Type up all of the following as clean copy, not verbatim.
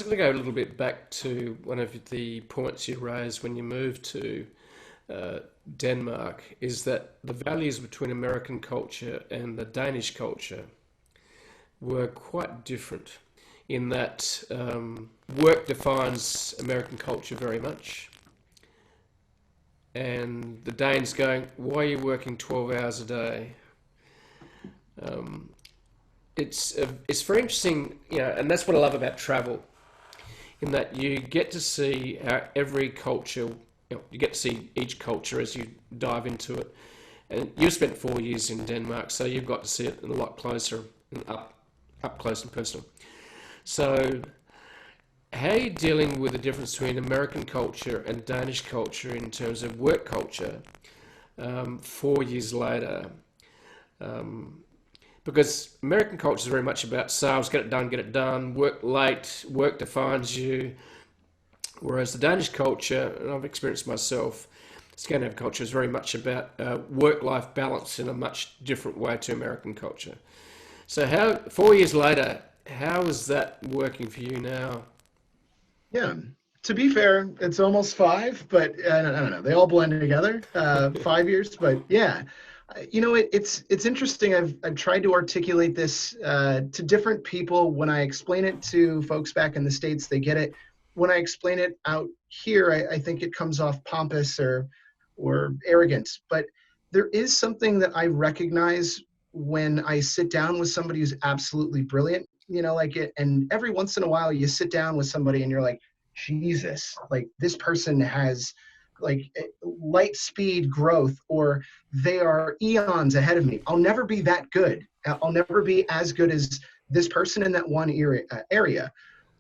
going to go a little bit back to one of the points you raised when you moved to uh, Denmark, is that the values between American culture and the Danish culture were quite different in that work defines American culture very much. And the Danes going, why are you working 12 hours a day? Um, it's very interesting, and that's what I love about travel, in that you get to see how every culture, you get to see each culture as you dive into it. And you've spent 4 years in Denmark, so you've got to see it a lot closer and up close and personal. So, how are you dealing with the difference between American culture and Danish culture in terms of work culture 4 years later? Um, because American culture is very much about sales, get it done, work late, work defines you. Whereas the Danish culture, and I've experienced myself, Scandinavian culture is very much about work-life balance in a much different way to American culture. So, how 4 years later, how is that working for you now? Yeah. To be fair, it's almost five, but I don't know. They all blend together. 5 years, but yeah. It's interesting. I've tried to articulate this to different people. When I explain it to folks back in the States, they get it. When I explain it out here, I think it comes off pompous or arrogant. But there is something that I recognize when I sit down with somebody who's absolutely brilliant. Like it. And every once in a while, you sit down with somebody and you're like, Jesus, like this person has like light speed growth, or they are eons ahead of me. I'll never be that good. I'll never be as good as this person in that one area.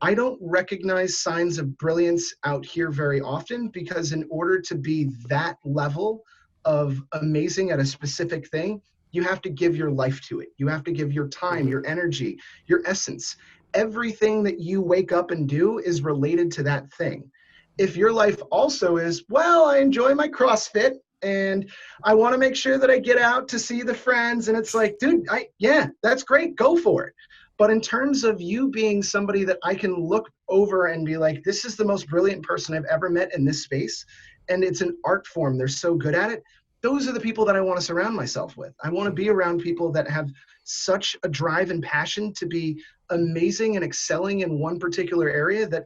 I don't recognize signs of brilliance out here very often, because in order to be that level of amazing at a specific thing, you have to give your life to it. You have to give your time, Hmm. your energy, your essence. Everything that you wake up and do is related to that thing. If your life also is, well, I enjoy my CrossFit and I want to make sure that I get out to see the friends, and it's like, dude, yeah, that's great, go for it. But in terms of you being somebody that I can look over and be like, this is the most brilliant person I've ever met in this space, and it's an art form, they're so good at it, those are the people that I want to surround myself with. I want to be around people that have such a drive and passion to be amazing and excelling in one particular area that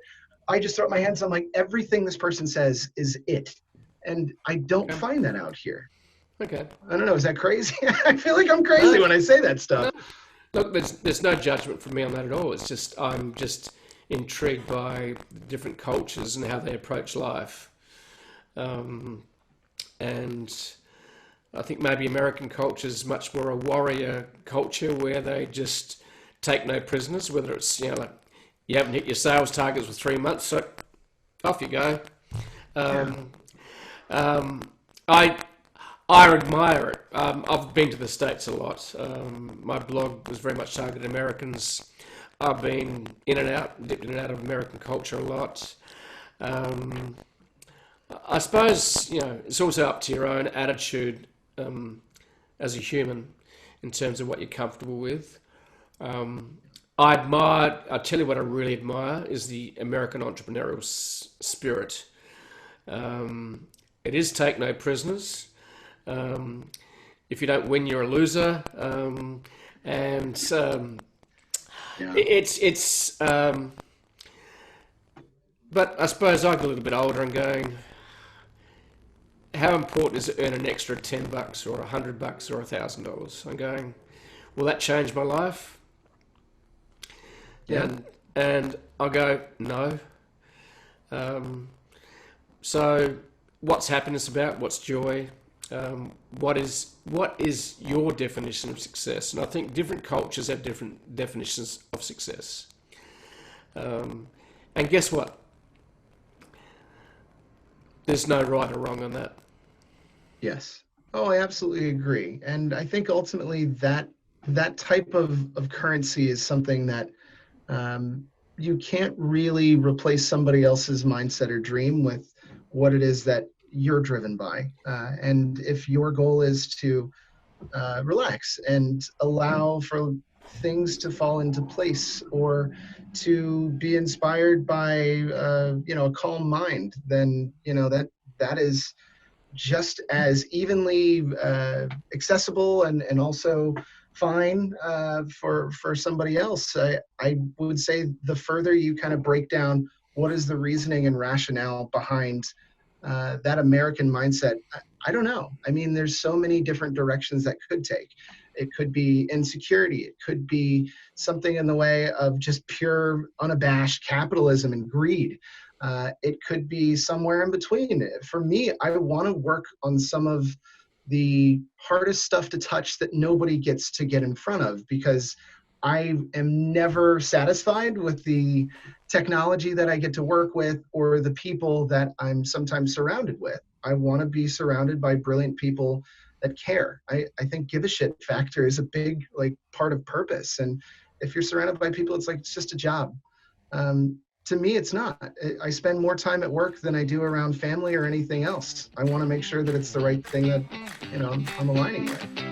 I just throw up my hands. I'm like, everything this person says is it. And I don't Okay. find that out here. Okay. I don't know. Is that crazy? I feel like I'm crazy No, when I say that stuff. no. Look, there's no judgment from me on that at all. It's just I'm just intrigued by different cultures and how they approach life. Um, and I think maybe American culture is much more a warrior culture where they just take no prisoners. Whether it's like you haven't hit your sales targets for 3 months, so off you go. Yeah. Um, um, I I admire it. I've been to the States a lot. My blog was very much targeted Americans. I've been in and out, dipped in and out of American culture a lot. Um, I suppose it's also up to your own attitude um, as a human in terms of what you're comfortable with. Um, I admire. I tell you what I really admire is the American entrepreneurial spirit. Um, it is take no prisoners. Um, if you don't win, you're a loser. And Yeah. it's. But I suppose I get a little bit older and going, how important is it to earn an extra $10 or $100 or $1,000? I'm going, will that change my life? Yeah. And I go, no. Um, so, what's happiness about? What's joy? What is your definition of success? And I think different cultures have different definitions of success. Um, and guess what? There's no right or wrong on that. Yes. Oh, I absolutely agree. And I think ultimately that type of currency is something that um, you can't really replace somebody else's mindset or dream with what it is that you're driven by. And if your goal is to relax and allow for things to fall into place or to be inspired by a calm mind, then that is just as evenly accessible and also fine for somebody else. I would say the further you kind of break down what is the reasoning and rationale behind that American mindset, I don't know. I mean, there's so many different directions that could take. It could be insecurity. It could be something in the way of just pure, unabashed capitalism and greed. It could be somewhere in between. For me, I want to work on some of the hardest stuff to touch that nobody gets to get in front of, because I am never satisfied with the technology that I get to work with or the people that I'm sometimes surrounded with. I want to be surrounded by brilliant people that care. I think give a shit factor is a big part of purpose. And if you're surrounded by people, it's like it's just a job. To me, it's not. I spend more time at work than I do around family or anything else. I want to make sure that it's the right thing that I'm aligning with.